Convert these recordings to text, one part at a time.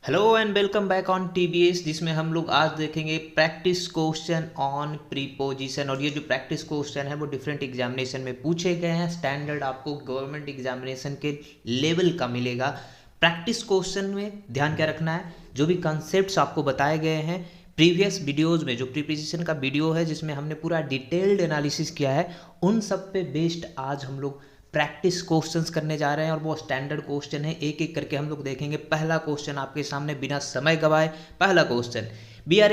Hello and welcome back on TBS, जिसमें हम लोग आज देखेंगे प्रैक्टिस क्वेश्चन ऑन प्रीपोजिशन। और ये जो प्रैक्टिस क्वेश्चन है वो डिफरेंट एग्जामिनेशन में पूछे गए हैं। स्टैंडर्ड आपको गवर्नमेंट एग्जामिनेशन के लेवल का मिलेगा। प्रैक्टिस क्वेश्चन में ध्यान क्या रखना है, जो भी कॉन्सेप्ट्स आपको बताए गए हैं प्रीवियस वीडियोज़ में, जो प्रीपोजिशन का वीडियो है जिसमें हमने पूरा डिटेल्ड एनालिसिस किया है, उन सब पे बेस्ड आज हम लोग प्रैक्टिस क्वेश्चंस करने जा रहे हैं। और वो स्टैंडर्ड क्वेश्चन है, एक एक करके हम लोग देखेंगे। पहला क्वेश्चन आपके सामने बिना समय गवाए, पहला question, we are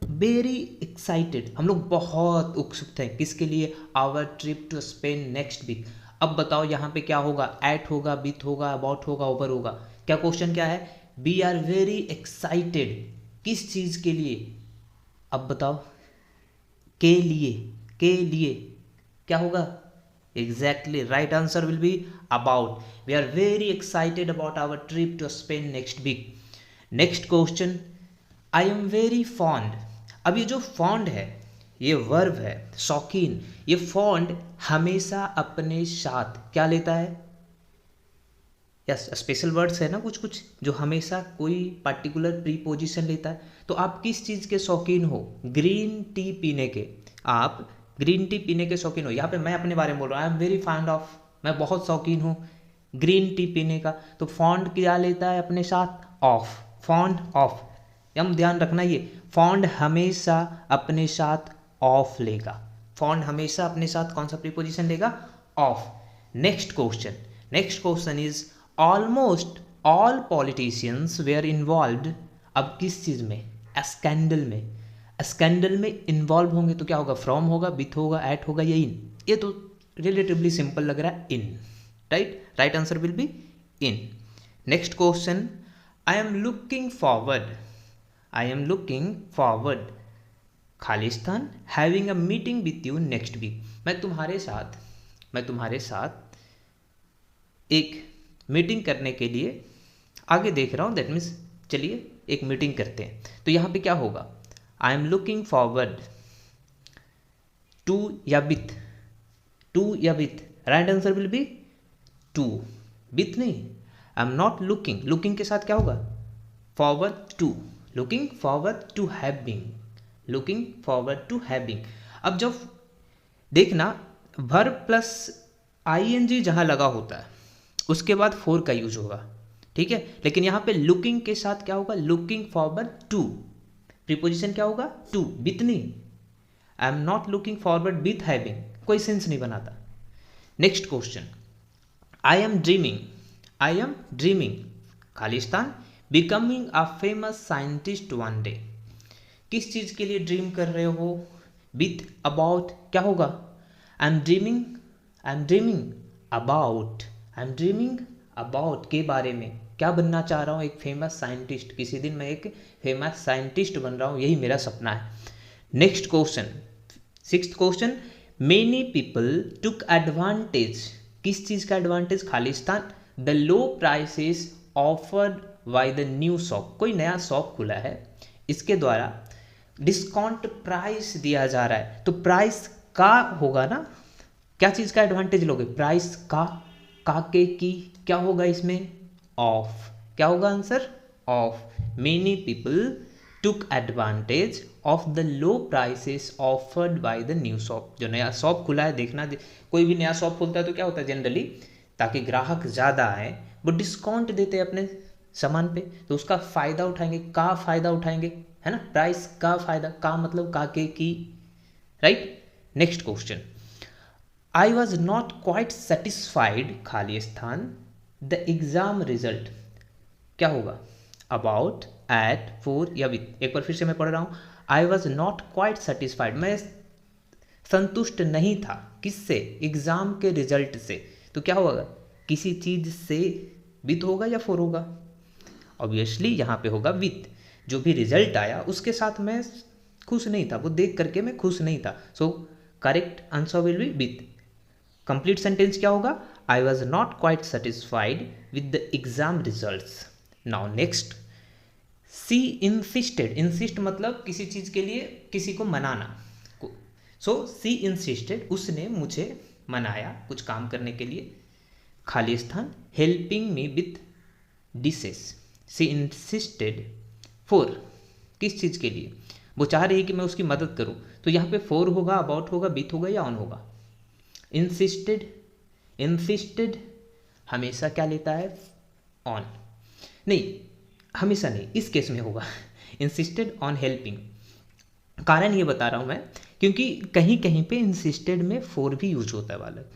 very excited, हम लोग बहुत उत्सुक थे किसके लिए, our trip to Spain next week. अब बताओ यहाँ पे क्या होगा, एट होगा, विथ होगा, अबाउट होगा, ओवर होगा। क्या क्वेश्चन क्या है, वी आर वेरी एक्साइटेड किस चीज़ के लिए, अब बताओ, के लिए, के लिए क्या होगा, exactly right answer will be about. We are very excited about our trip to Spain next week. Next question, I am very fond. अब ये जो fond है ये verb है, शौकीन। ये fond हमेशा अपने साथ क्या लेता है, यस स्पेशल वर्ड्स है ना कुछ कुछ जो हमेशा कोई पर्टिकुलर प्रीपोजिशन लेता है। तो आप किस चीज़ के शौकीन हो, ग्रीन टी पीने के, आप ग्रीन टी पीने के शौकीन हो। यहाँ पे मैं अपने बारे में बोल रहा हूँ, आई एम वेरी फाइंड ऑफ, मैं बहुत शौकीन हूँ ग्रीन टी पीने का। तो फॉन्ड क्या लेता है अपने साथ, ऑफ, फॉन्ड ऑफ। हम ध्यान रखना, ये फॉन्ड हमेशा अपने साथ ऑफ लेगा, फॉन्ड हमेशा अपने साथ कौन सा प्रीपोजिशन लेगा, of. Next question is almost all politicians were involved. अब किस चीज़ में, स्कैंडल में, स्कैंडल में इन्वॉल्व होंगे तो क्या होगा, फ्रॉम होगा, विथ होगा, एट होगा या इन। ये तो रिलेटिवली सिंपल लग रहा है, in, right answer will be in. Next question, I am looking forward, I am looking forward खालिस्तान having a meeting with you next week. मैं तुम्हारे साथ एक मीटिंग करने के लिए आगे देख रहा हूँ, दैट मीन्स चलिए एक मीटिंग करते हैं। तो यहाँ पे क्या होगा, I am looking forward to या विथ, टू या with, right answer will be to, with नहीं। I am not looking, looking के साथ क्या होगा, forward to, looking forward to having, looking forward to having. अब जब देखना वर्ब प्लस आईएनजी जहाँ लगा होता है उसके बाद फोर का यूज होगा, ठीक है। लेकिन यहाँ पे लुकिंग के साथ क्या होगा, लुकिंग फॉरवर्ड टू, प्रीपोजिशन क्या होगा, टू, विथ नहीं। I am not looking forward with having, कोई सेंस नहीं बनाता। Next question, I M dreaming Khalistan becoming a famous scientist one day. किस चीज़ के लिए ड्रीम कर रहे हो, विथ, अबाउट क्या होगा, आई एम ड्रीमिंग अबाउट के बारे में, क्या बनना चाह रहा हूँ, एक फेमस साइंटिस्ट, किसी दिन मैं एक फेमस साइंटिस्ट बन रहा हूँ, यही मेरा सपना है। Next question, sixth question, many people took advantage, किस चीज़ का advantage, Khalistan, the low prices offered by the new shop. कोई नया शॉप खुला है, इसके द्वारा डिस्काउंट प्राइस दिया जा रहा है। तो प्राइस का होगा ना, क्या चीज़ का एडवांटेज लोगे, प्राइस का के की क्या होगा इसमें, ऑफ, क्या होगा answer, of. Many people took advantage of the low prices offered by the new shop. जो नया शॉप खुला है, देखना कोई भी नया शॉप खुलता है तो क्या होता है जनरली, ताकि ग्राहक ज़्यादा आए वो डिस्काउंट देते हैं अपने सामान पे, तो उसका फ़ायदा उठाएंगे, का फ़ायदा उठाएंगे, है ना, प्राइस का फ़ायदा, का मतलब का के की, right. Next question, I was not quite satisfied Khalistan the exam result, क्या होगा, अबाउट, एट, फॉर या विथ। एक बार फिर से मैं पढ़ रहा हूँ, आई वॉज नॉट क्वाइट सेटिस्फाइड, मैं संतुष्ट नहीं था, किससे, एग्ज़ाम के रिजल्ट से। तो क्या होगा, किसी चीज़ से विथ होगा या फॉर होगा, ऑब्वियसली यहाँ पे होगा विथ। जो भी रिजल्ट आया उसके साथ मैं खुश नहीं था, वो देख करके मैं खुश नहीं था, so correct answer will be with. Complete sentence क्या होगा, I was not quite satisfied with the exam results. Now next, she insisted, insist मतलब किसी चीज़ के लिए किसी को मनाना, सो सी इंसिस्टेड, उसने मुझे मनाया कुछ काम करने के लिए, Khalistan helping me with dishes, she insisted for, किस चीज़ के लिए? वो चाह रही है कि मैं उसकी मदद करूं, तो यहाँ पे फॉर होगा, अबाउट होगा, विथ होगा या ऑन होगा? इंसिस्टेड, इंसिस्टेड हमेशा क्या लेता है? ऑन। नहीं, हमेशा नहीं, इस केस में होगा इंसिस्टेड ऑन हेल्पिंग। कारण ये बता रहा हूँ मैं क्योंकि कहीं कहीं पे इंसिस्टेड में फॉर भी यूज होता है बालक,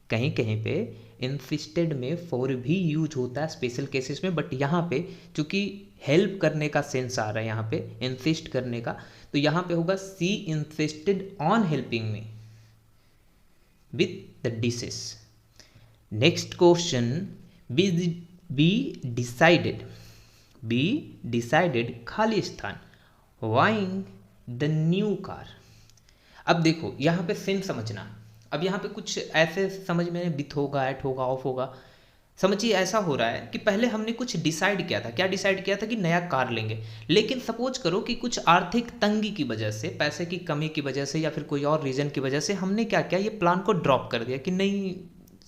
कहीं कहीं पे इंसिस्टेड में फॉर भी यूज होता है स्पेशल केसेस में, बट यहाँ पे चूंकि हेल्प करने का सेंस आ रहा है यहाँ पे, इंसिस्ट करने का, तो यहाँ पे होगा she insisted on helping me with the dishes. Next question, be decided खाली स्थान बाइंग द न्यू कार। अब देखो यहाँ पे सेंस समझना, अब यहाँ पे कुछ ऐसे समझ में विथ होगा, एट होगा, ऑफ होगा। समझिए ऐसा हो रहा है कि पहले हमने कुछ डिसाइड किया था, क्या डिसाइड किया था? कि नया कार लेंगे। लेकिन सपोज करो कि कुछ आर्थिक तंगी की वजह से, पैसे की कमी की वजह से, या फिर कोई और रीज़न की वजह से हमने क्या किया, ये प्लान को ड्रॉप कर दिया कि नहीं,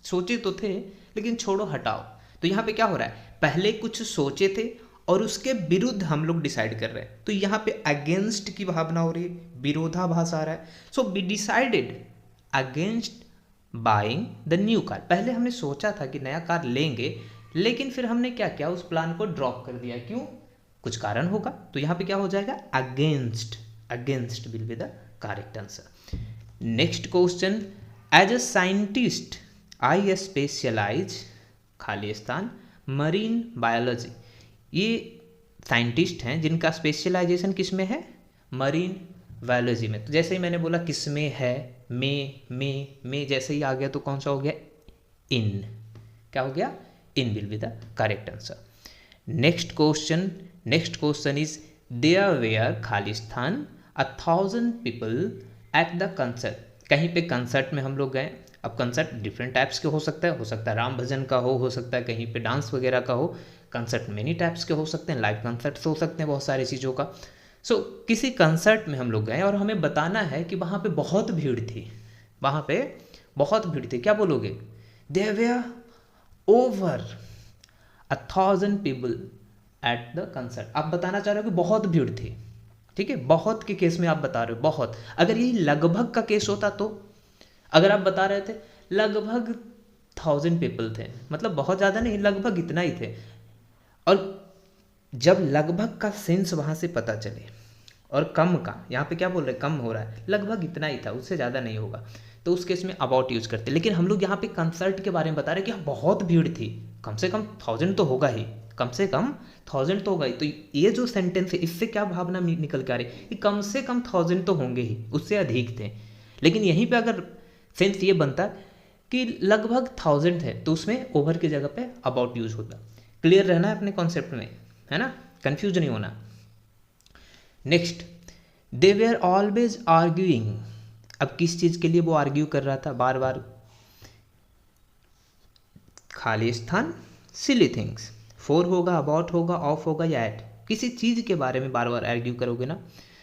सोचे तो थे लेकिन छोड़ो, हटाओ। तो यहाँ पे क्या हो रहा है, पहले कुछ सोचे थे और उसके विरुद्ध हम लोग डिसाइड कर रहे हैं, तो यहाँ पे अगेंस्ट की भावना हो रही है, विरोधाभास आ रहा है। So be decided against buying the new car. पहले हमने सोचा था कि नया कार लेंगे, लेकिन फिर हमने क्या किया, उस प्लान को ड्रॉप कर दिया। क्यों? कुछ कारण होगा। तो यहाँ पे क्या हो जाएगा, against, against will be the correct answer. Next question, as a scientist I specialise खाली स्थान मरीन बायोलॉजी। ये साइंटिस्ट हैं जिनका स्पेशलाइजेशन किस में है, मरीन बायोलॉजी में। तो जैसे ही मैंने बोला किस में है, में जैसे ही आ गया तो कौन सा हो गया, इन। क्या हो गया, in will be the correct answer. Next question is there were खाली स्थान 1000 पीपल एट द कंसर्ट। कहीं पे कंसर्ट में हम लोग गए। अब कंसर्ट डिफरेंट टाइप्स के हो सकता है राम भजन का हो सकता है कहीं पे डांस वगैरह का हो। कंसर्ट मेनी टाइप्स के हो सकते हैं, लाइव कंसर्ट्स हो सकते हैं, बहुत सारी चीज़ों का। सो किसी कंसर्ट में हम लोग गए और हमें बताना है कि वहाँ पे बहुत भीड़ थी, वहाँ पे बहुत भीड़ थी। क्या बोलोगे, there were over 1000 people at the concert. आप बताना चाह रहे हो कि बहुत भीड़ थी, ठीक है, बहुत के केस में आप बता रहे हो बहुत। अगर यही लगभग का केस होता तो, अगर आप बता रहे थे लगभग 1000 पीपल थे, मतलब बहुत ज़्यादा नहीं, लगभग इतना ही थे, और जब लगभग का सेंस वहाँ से पता चले और कम का, यहाँ पे क्या बोल रहे हैं, कम हो रहा है, लगभग इतना ही था, उससे ज़्यादा नहीं होगा, तो उस केस में अबाउट यूज करते। लेकिन हम लोग यहाँ पे कंसर्ट के बारे में बता रहे हैं कि बहुत भीड़ थी, कम से कम 1000 तो होगा ही, कम से कम 1000 तो होगा ही। तो ये जो सेंटेंस है इससे क्या भावना निकल के आ रही है कि कम से कम 1000 तो होंगे ही, उससे अधिक थे। लेकिन यहीं पे अगर सेंस ये बनता कि लगभग 1000 थे तो उसमें ओवर की जगह पे अबाउट यूज होता। क्लियर रहना है अपने कॉन्सेप्ट में, है ना, कंफ्यूज नहीं होना। Next, they were always arguing. अब किस चीज़ के लिए वो आर्ग्यू कर रहा था बार बार, खाली स्थान सिली थिंग्स, फॉर होगा, अबाउट होगा, ऑफ होगा या एट, किसी चीज़ के बारे में बार बार आर्ग्यू करोगे ना।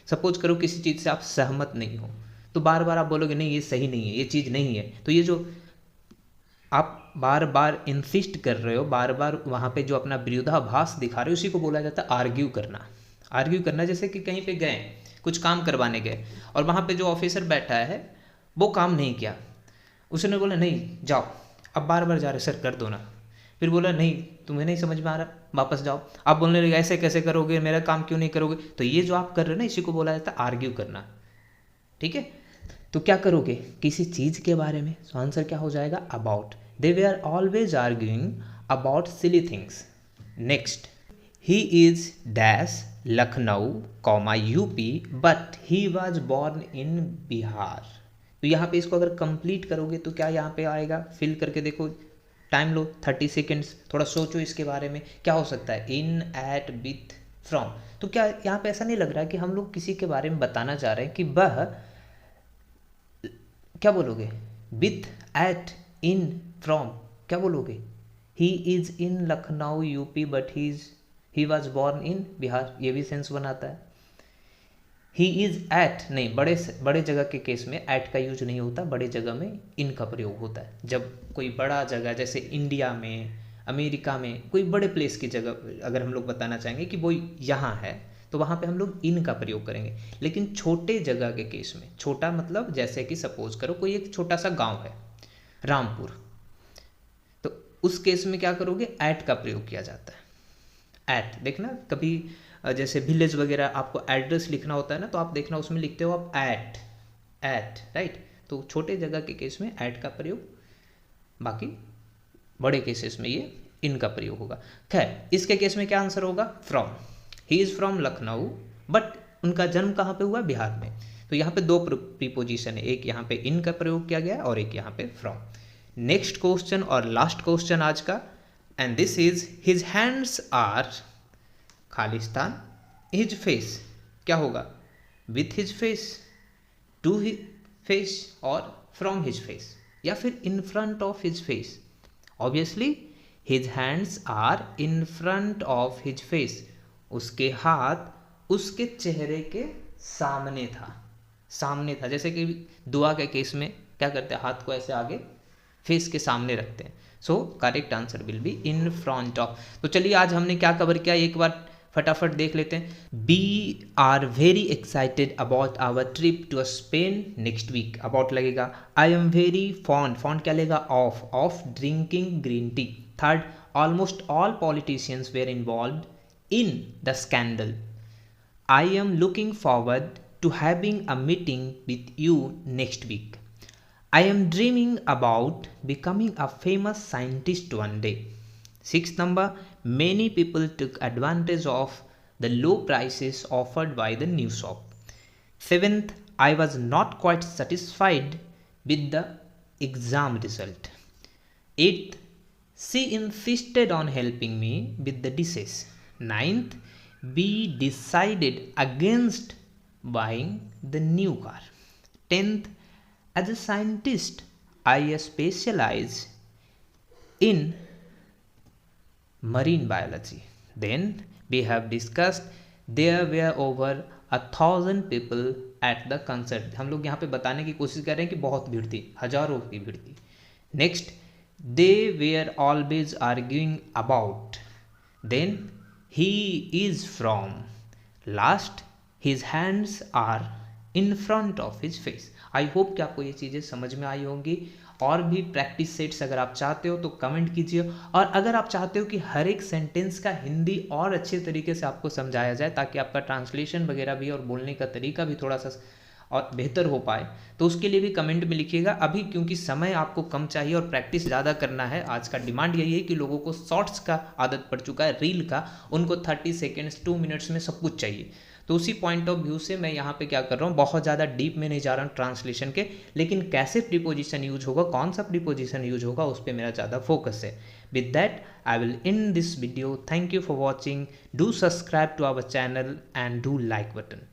सपोज करो किसी चीज़ से आप सहमत नहीं हो तो बार बार आप बोलोगे नहीं ये सही नहीं है, ये चीज़ नहीं है। तो ये जो आप बार बार इंसिस्ट कर रहे हो, बार बार वहाँ पे जो अपना विरोधाभास दिखा रहे हो, उसी को बोला जाता है आर्ग्यू करना। आर्ग्यू करना, जैसे कि कहीं पे गए, कुछ काम करवाने गए और वहाँ पे जो ऑफिसर बैठा है वो काम नहीं किया, उसने बोला नहीं जाओ, अब बार बार जा रहे सर कर दो ना, फिर बोला नहीं तुम्हें नहीं समझ में आ रहा, वापस जाओ। आप बोलने लगे ऐसे कैसे करोगे, मेरा काम क्यों नहीं करोगे। तो ये जो आप कर रहे हो ना, इसी को बोला जाता है आर्ग्यू करना, ठीक है। तो क्या करोगे, किसी चीज़ के बारे में, तो आंसर क्या हो जाएगा, about. They way are always arguing about silly things. Next, he is dash Lucknow comma UP but he was born in Bihar. तो यहाँ पे इसको अगर कंप्लीट करोगे तो क्या यहाँ पे आएगा, फिल करके देखो, टाइम लो 30 सेकेंड्स, थोड़ा सोचो इसके बारे में क्या हो सकता है, इन, एट, विथ, फ्रॉम। तो क्या यहाँ पे ऐसा नहीं लग रहा है कि हम लोग किसी के बारे में बताना चाह रहे हैं कि वह, क्या बोलोगे, विथ, एट, इन, फ्रॉम, क्या बोलोगे, he is in Lucknow UP but he was born in Bihar, ये भी सेंस बनाता है। ही इज एट, नहीं, बड़े जगह के केस में एट का यूज नहीं होता, बड़े जगह में इन का प्रयोग होता है। जब कोई बड़ा जगह जैसे इंडिया में, अमेरिका में कोई बड़े प्लेस की जगह अगर हम लोग बताना चाहेंगे कि वो यहाँ है, तो वहाँ पे हम लोग इन का प्रयोग करेंगे। लेकिन छोटे जगह के केस में, छोटा मतलब जैसे कि सपोज करो कोई एक छोटा सा गांव है रामपुर, तो उस केस में क्या करोगे, एट का प्रयोग किया जाता है। एट देखना कभी जैसे विलेज वगैरह आपको एड्रेस लिखना होता है ना, तो आप देखना उसमें लिखते हो आप एट राइट। तो छोटे जगह के केस में एट का प्रयोग, बाकी बड़े केसेस में ये इन का प्रयोग होगा। खैर इसके केस में क्या आंसर होगा, from. He is from Lucknow, but उनका जन्म कहाँ पे हुआ, बिहार में। तो यहाँ पे दो प्रीपोजिशन है, एक यहाँ पे इन का प्रयोग किया गया और एक यहाँ पे फ्रॉम। नेक्स्ट क्वेश्चन और लास्ट क्वेश्चन आज का, and this is his hands are Khalistan, his face क्या होगा, with his face, to his face और फ्रॉम हिज फेस, या फिर in front of his face. Obviously his hands are in front of his face, उसके हाथ उसके चेहरे के सामने था। जैसे कि दुआ के केस में क्या करते हैं, हाथ को ऐसे आगे फेस के सामने रखते हैं। सो correct answer will be in front of. तो चलिए आज हमने क्या कवर किया एक बार फटाफट देख लेते हैं। We are very excited about our trip to Spain next week. About लगेगा आई एम वेरी फॉन्ड क्या लेगा, of drinking green tea. Third, almost all politicians were involved in the scandal. I am looking forward to having a meeting with you next week. I am dreaming about becoming a famous scientist one day. Sixth number, many people took advantage of the low prices offered by the new shop. Seventh, I was not quite satisfied with the exam result. Eighth, she insisted on helping me with the dishes. Ninth, we decided against buying the new car. 10th, as a scientist, I specialize in marine biology. Then we have discussed there were over 1,000 people at the concert. हम लोग यहाँ पे बताने की कोशिश कर रहे हैं कि बहुत भीड़ थी, हजारों की भीड़ थी। Next, they were always arguing about. Then he is from. Last, his hands are in front of his face. I hope कि आपको ये चीज़ें समझ में आई होंगी। और भी प्रैक्टिस सेट्स अगर आप चाहते हो तो कमेंट कीजिए, और अगर आप चाहते हो कि हर एक सेंटेंस का हिंदी और अच्छे तरीके से आपको समझाया जाए ताकि आपका ट्रांसलेशन वगैरह भी और बोलने का तरीका भी थोड़ा सा और बेहतर हो पाए, तो उसके लिए भी कमेंट में लिखिएगा। अभी क्योंकि समय आपको कम चाहिए और प्रैक्टिस ज़्यादा करना है, आज का डिमांड यही है कि लोगों को शॉर्ट्स का आदत पड़ चुका है, रील का, उनको 30 सेकेंड्स 2 मिनट्स में सब कुछ चाहिए। तो उसी पॉइंट ऑफ व्यू से मैं यहाँ पे क्या कर रहा हूँ, बहुत ज़्यादा डीप में नहीं जा रहा हूँ ट्रांसलेशन के, लेकिन कैसे प्रीपोजिशन यूज होगा, कौन सा प्रीपोजिशन यूज होगा, उस पर मेरा ज़्यादा फोकस है। With that I will in this video. Thank you for watching. Do subscribe to our channel and do like button.